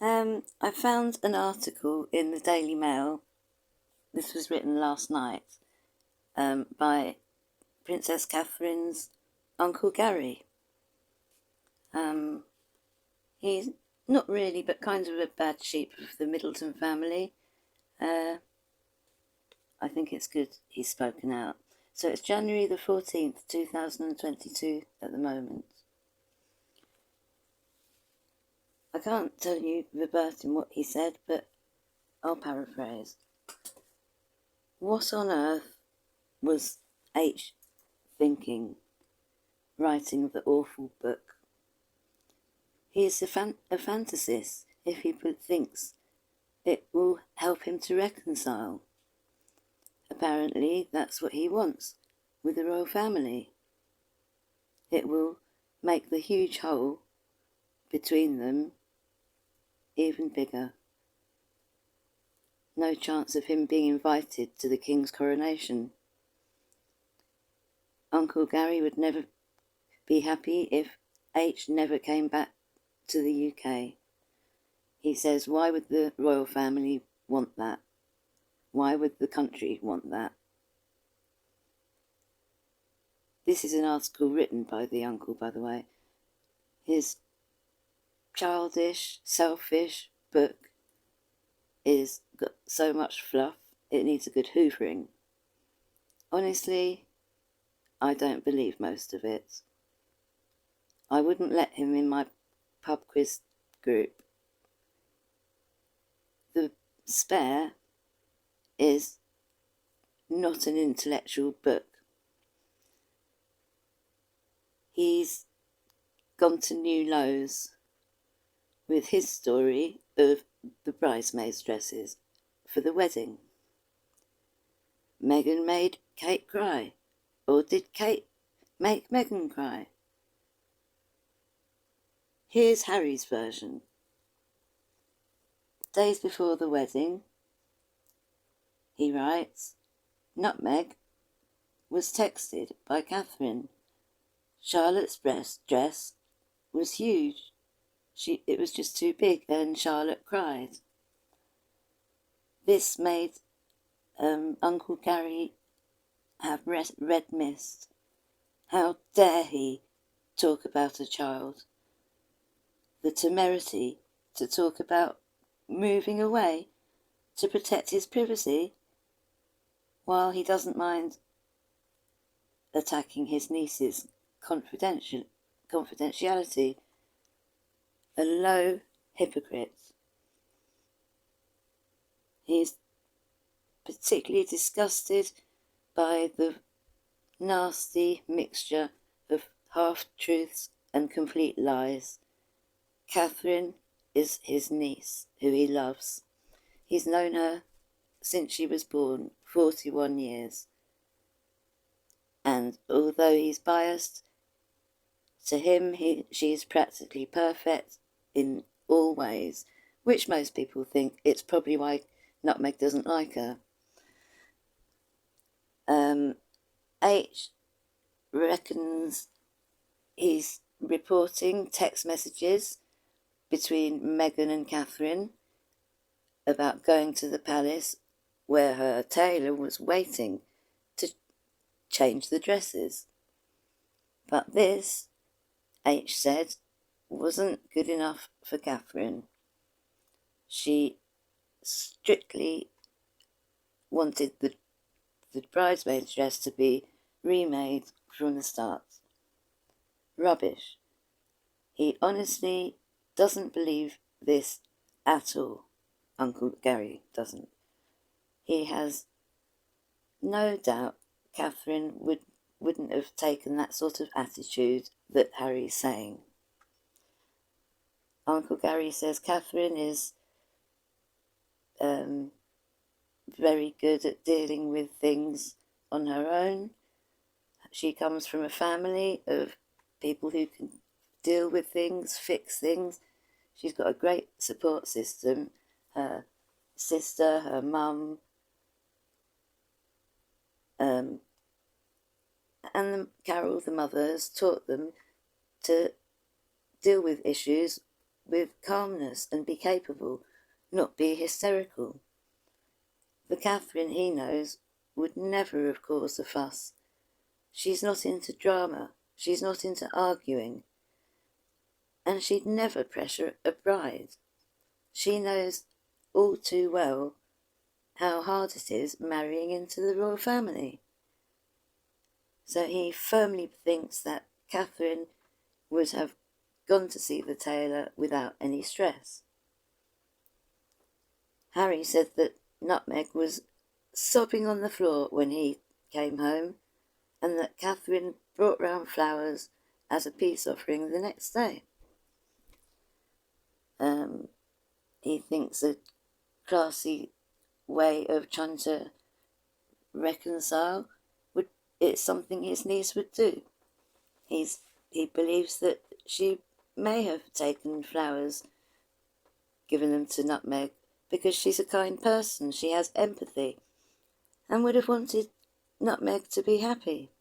I found an article in the Daily Mail. This was written last night by Princess Catherine's Uncle Gary. He's not really, but kind of a bad sheep of the Middleton family. I think it's good he's spoken out. So it's January the 14th, 2022 at the moment. I can't tell you verbatim what he said, but I'll paraphrase. What on earth was H thinking, writing the awful book? He is a fantasist if he thinks it will help him to reconcile. Apparently, that's what he wants with the royal family. It will make the huge hole between them even bigger. No chance of him being invited to the king's coronation. Uncle Gary would never be happy if H never came back to the UK. He says, why would the royal family want that? Why would the country want that? This is an article written by the uncle, by the way. His childish, selfish book is got so much fluff, it needs a good hoovering. Honestly, I don't believe most of it. I wouldn't let him in my pub quiz group. The Spare is not an intellectual book. He's gone to new lows with his story of the bridesmaids' dresses for the wedding. Meghan made Kate cry, or did Kate make Meghan cry? Here's Harry's version. Days before the wedding, he writes, Nutmeg was texted by Catherine. Charlotte's dress was huge. It was just too big, and Charlotte cried. This made Uncle Gary have red mist. How dare he talk about a child? The temerity to talk about moving away to protect his privacy, while he doesn't mind attacking his niece's confidentiality. A low hypocrite. He's particularly disgusted by the nasty mixture of half-truths and complete lies. Catherine is his niece, who he loves. He's known her since she was born, 41 years. And although he's biased, to him she is practically perfect in all ways, which most people think it's probably why Nutmeg doesn't like her. H reckons he's reporting text messages between Meghan and Catherine about going to the palace where her tailor was waiting to change the dresses. But this, H said, wasn't good enough for Catherine. She strictly wanted the bridesmaid's dress to be remade from the start. Rubbish. He honestly doesn't believe this at all. Uncle Gary doesn't. He has no doubt Catherine wouldn't have taken that sort of attitude that Harry's saying. Uncle Gary says Catherine is very good at dealing with things on her own. She comes from a family of people who can deal with things, fix things. She's got a great support system. Her sister, her mum, and Carol, the mother, has taught them to deal with issues with calmness and be capable, not be hysterical. The Catherine he knows would never have caused a fuss. She's not into drama, she's not into arguing, and she'd never pressure a bride. She knows all too well how hard it is marrying into the royal family. So he firmly thinks that Catherine would have gone to see the tailor without any stress. Harry said that Nutmeg was sobbing on the floor when he came home, and that Catherine brought round flowers as a peace offering the next day. He thinks a classy way of trying to reconcile it's something his niece would do. He believes that she may have taken flowers, given them to Nutmeg, because she's a kind person, she has empathy, and would have wanted Nutmeg to be happy.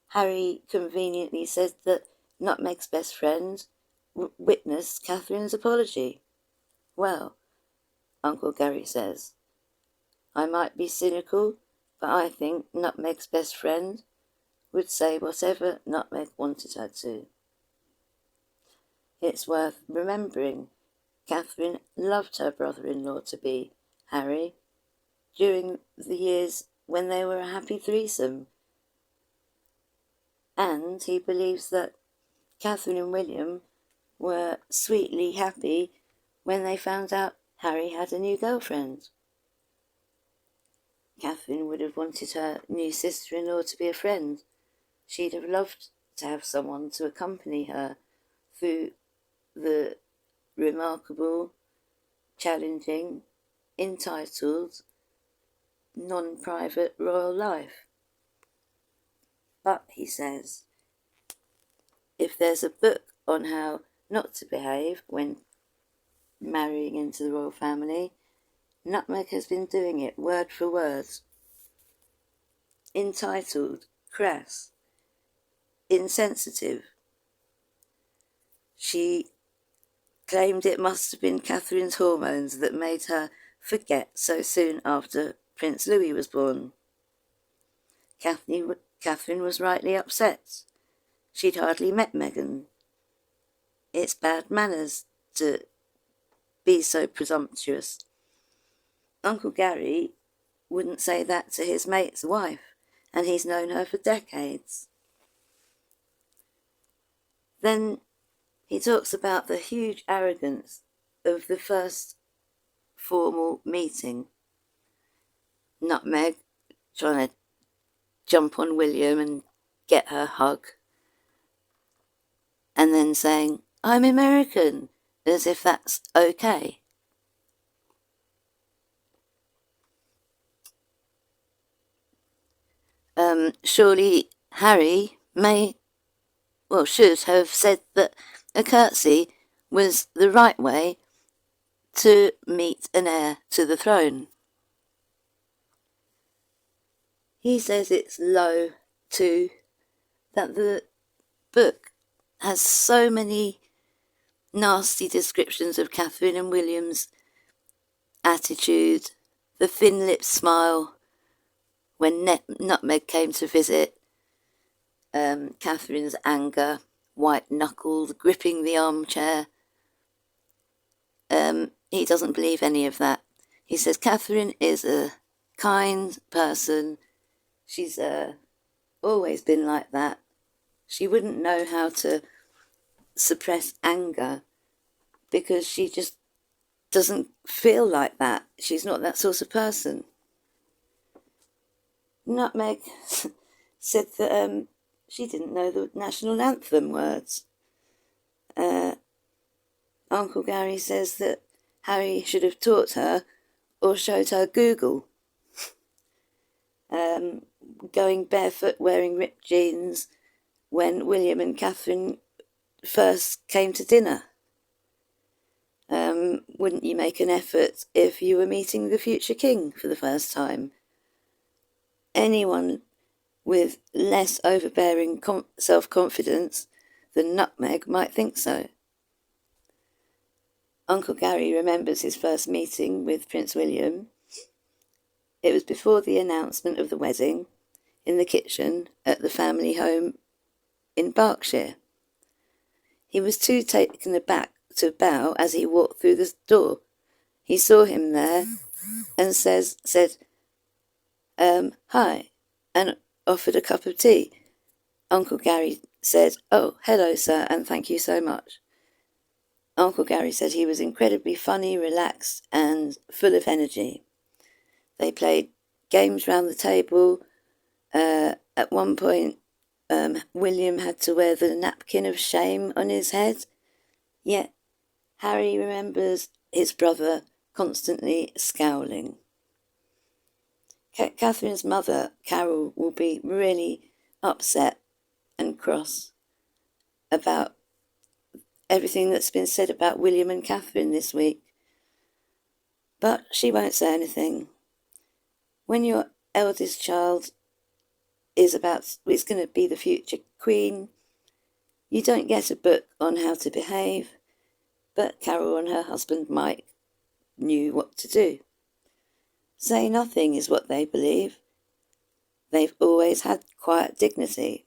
Harry conveniently said that Nutmeg's best friend witnessed Catherine's apology. Well, Uncle Gary says, I might be cynical, but I think Nutmeg's best friend would say whatever Nutmeg wanted her to. It's worth remembering Catherine loved her brother-in-law-to-be, Harry, during the years when they were a happy threesome. And he believes that Catherine and William were sweetly happy when they found out Harry had a new girlfriend. Catherine would have wanted her new sister-in-law to be a friend. She'd have loved to have someone to accompany her through the remarkable, challenging, entitled, non-private royal life. But, he says, if there's a book on how not to behave when marrying into the royal family, Nutmeg has been doing it word for word. Entitled, crass, insensitive. She claimed it must have been Catherine's hormones that made her forget so soon after Prince Louis was born. Catherine was rightly upset. She'd hardly met Meghan. It's bad manners to be so presumptuous. Uncle Gary wouldn't say that to his mate's wife, and he's known her for decades. Then he talks about the huge arrogance of the first formal meeting. Nutmeg trying to jump on William and get her hug, and then saying, I'm American, as if that's okay. Surely Harry should have said that a curtsy was the right way to meet an heir to the throne. He says it's low, too, that the book has so many nasty descriptions of Catherine and William's attitude, the thin-lipped smile when Nutmeg came to visit, Catherine's anger, white-knuckled, gripping the armchair. He doesn't believe any of that. He says Catherine is a kind person. She's always been like that. She wouldn't know how to suppress anger because she just doesn't feel like that. She's not that sort of person. Nutmeg said that she didn't know the national anthem words. Uncle Gary says that Harry should have taught her or showed her Google. Going barefoot, wearing ripped jeans when William and Catherine first came to dinner. Wouldn't you make an effort if you were meeting the future king for the first time? Anyone with less overbearing self-confidence the nutmeg might think so. Uncle Gary remembers his first meeting with Prince William. It was before the announcement of the wedding, in the kitchen at the family home in Berkshire. He was too taken aback to bow as he walked through the door. He saw him there and said, hi, and offered a cup of tea. Uncle Gary said, "Oh, hello, sir, and thank you so much." Uncle Gary said he was incredibly funny, relaxed, and full of energy. They played games round the table. At one point, William had to wear the napkin of shame on his head. Yet Harry remembers his brother constantly scowling. Catherine's mother, Carol, will be really upset and cross about everything that's been said about William and Catherine this week. But she won't say anything. When your eldest child is going to be the future queen, you don't get a book on how to behave, but Carol and her husband Mike knew what to do. Say nothing is what they believe. They've always had quiet dignity.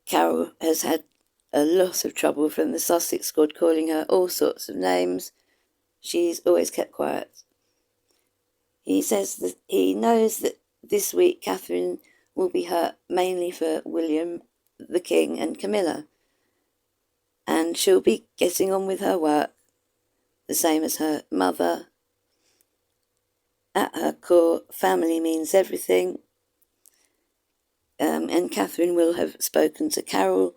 Carol has had a lot of trouble from the Sussex squad calling her all sorts of names. She's always kept quiet. He says that he knows that this week Catherine will be hurt mainly for William, the King, and Camilla, and she'll be getting on with her work, the same as her mother. At her core, family means everything. And Catherine will have spoken to Carol,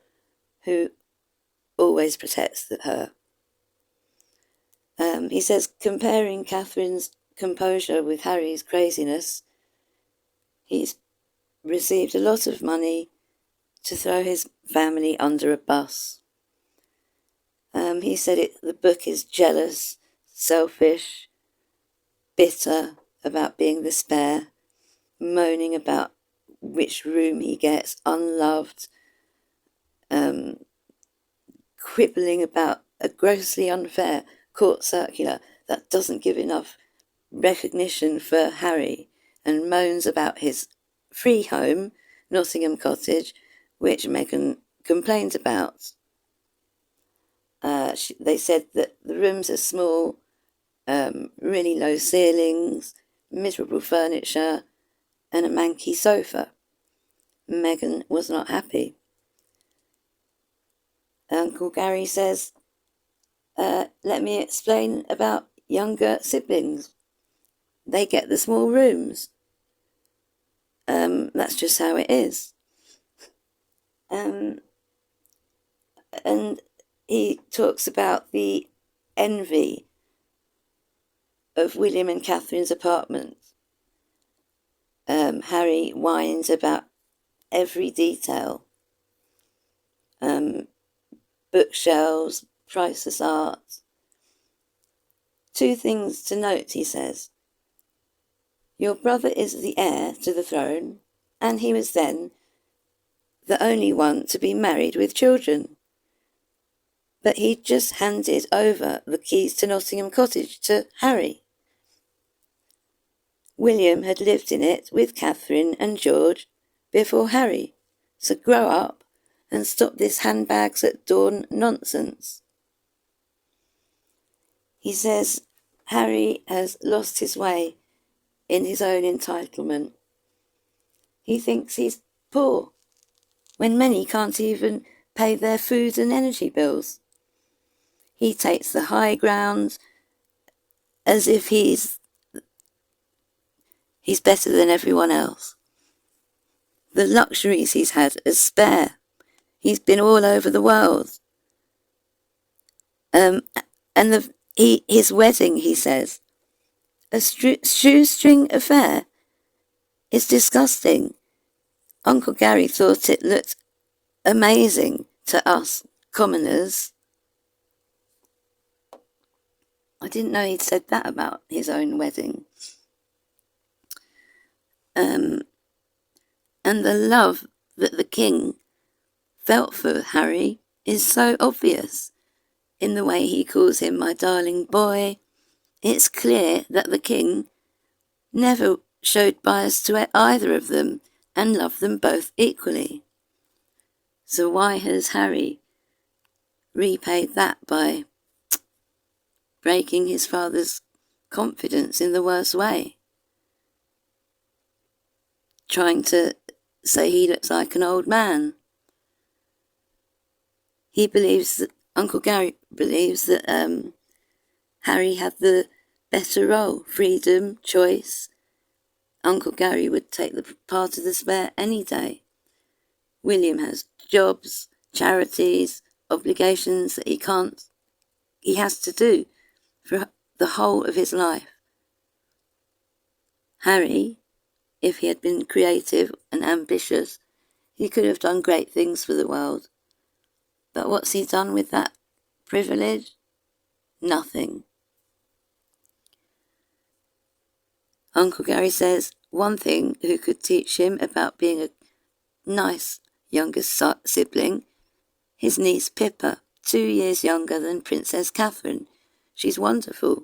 who always protects her. He says, comparing Catherine's composure with Harry's craziness, he's received a lot of money to throw his family under a bus. He said the book is jealous, selfish, bitter about being the spare, moaning about which room he gets, unloved, quibbling about a grossly unfair court circular that doesn't give enough recognition for Harry, and moans about his free home, Nottingham Cottage, which Meghan complained about. They said that the rooms are small, really low ceilings, miserable furniture, and a manky sofa. Meghan was not happy. Uncle Gary says, let me explain about younger siblings. They get the small rooms. That's just how it is. And he talks about the envy of William and Catherine's apartment. Harry whines about every detail. Bookshelves, priceless art. 2 things to note, he says. Your brother is the heir to the throne, and he was then the only one to be married with children. But he just handed over the keys to Nottingham Cottage to Harry. William had lived in it with Catherine and George before Harry, so grow up and stop this handbags at dawn nonsense. He says Harry has lost his way in his own entitlement. He thinks he's poor, when many can't even pay their food and energy bills. He takes the high ground as if he's better than everyone else. The luxuries he's had are spare. He's been all over the world. His wedding, he says, a shoestring affair, is disgusting. Uncle Gary thought it looked amazing to us commoners. I didn't know he'd said that about his own wedding. And the love that the king felt for Harry is so obvious. In the way he calls him my darling boy, it's clear that the king never showed bias to either of them and loved them both equally. So why has Harry repaid that by breaking his father's confidence in the worst way? Trying to say he looks like an old man. He believes that Uncle Gary believes that Harry had the better role, freedom, choice. Uncle Gary would take the part of the spare any day. William has jobs, charities, obligations that he has to do for the whole of his life. Harry, if he had been creative and ambitious, he could have done great things for the world. But what's he done with that privilege? Nothing. Uncle Gary says one thing who could teach him about being a nice younger sibling, his niece Pippa, 2 years younger than Princess Catherine. She's wonderful.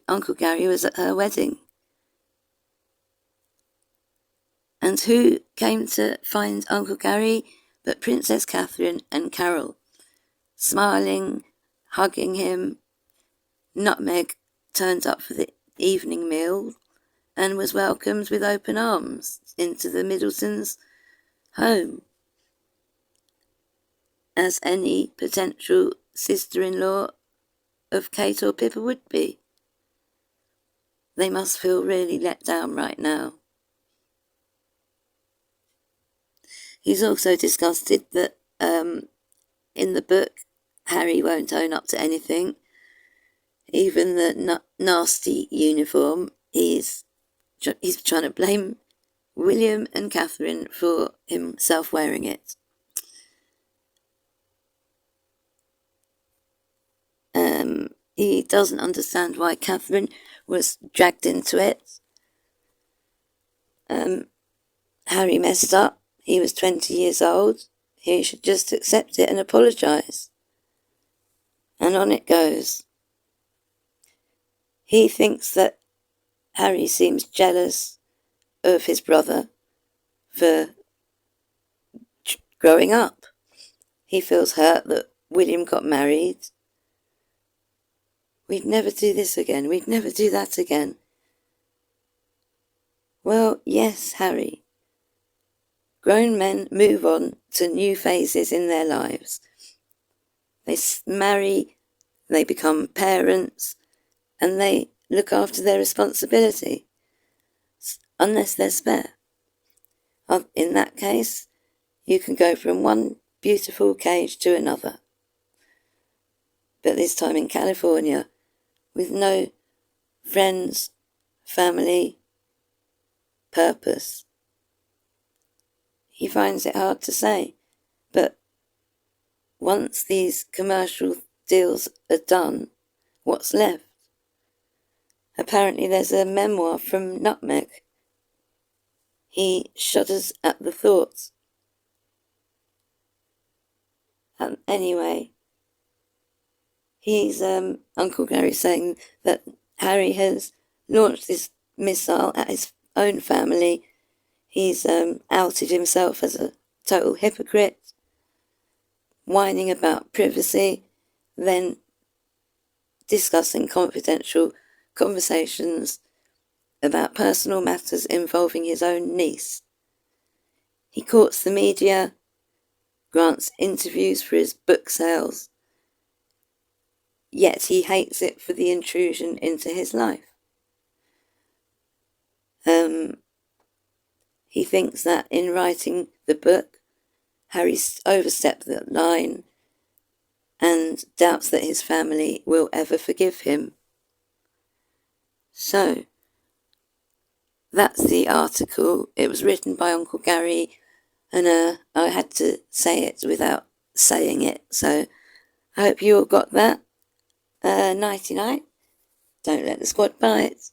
Uncle Gary was at her wedding. And who came to find Uncle Gary but Princess Catherine and Carol, smiling, hugging him. Nutmeg turned up for the evening meal and was welcomed with open arms into the Middletons' home, as any potential sister-in-law of Kate or Pippa would be. They must feel really let down right now. He's also disgusted that in the book Harry won't own up to anything. Even the nasty uniform, he's trying to blame William and Catherine for himself wearing it. He doesn't understand why Catherine was dragged into it. Harry messed up. He was 20 years old. He should just accept it and apologise. And on it goes. He thinks that Harry seems jealous of his brother for growing up. He feels hurt that William got married. We'd never do this again. We'd never do that again. Well, yes, Harry. Grown men move on to new phases in their lives. They marry, they become parents, and they look after their responsibility, unless they're spare. In that case, you can go from one beautiful cage to another. But this time in California, with no friends, family, purpose. He finds it hard to say, but once these commercial deals are done, what's left? Apparently there's a memoir from Nutmeg. He shudders at the thoughts. Anyway, he's Uncle Gary saying that Harry has launched this missile at his own family. He's outed himself as a total hypocrite, whining about privacy, then discussing confidential conversations about personal matters involving his own niece. He courts the media, grants interviews for his book sales, yet he hates it for the intrusion into his life. He thinks that in writing the book, Harry overstepped the line and doubts that his family will ever forgive him. So, that's the article. It was written by Uncle Gary, and I had to say it without saying it. So, I hope you all got that. Nighty-night. Don't let the squad bite.